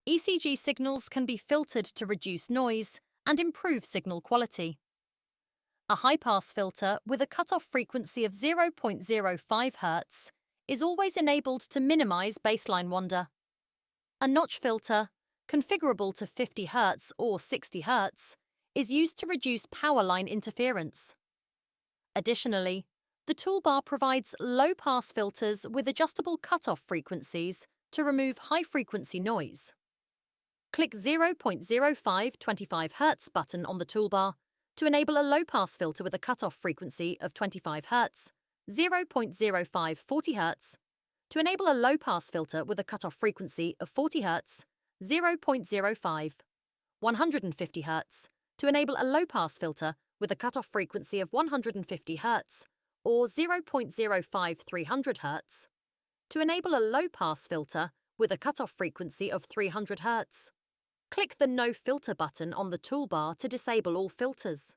ECG signals can be filtered to reduce noise and improve signal quality. A high-pass filter with a cutoff frequency of 0.05 Hz is always enabled to minimize baseline wander. A notch filter, configurable to 50 Hz or 60 Hz, is used to reduce power line interference. Additionally, the toolbar provides low-pass filters with adjustable cutoff frequencies to remove high-frequency noise. Click 0.05 25 Hz button on the toolbar to enable a low-pass filter with a cutoff frequency of 25 Hz, 0.05 40 Hz, to enable a low-pass filter with a cutoff frequency of 40 Hz, 0.05, 150 Hz, to enable a low-pass filter with a cutoff frequency of 150 Hz, or 0.05 300 Hz, to enable a low-pass filter with a cutoff frequency of 300 Hz. Click the No Filter button on the toolbar to disable all filters.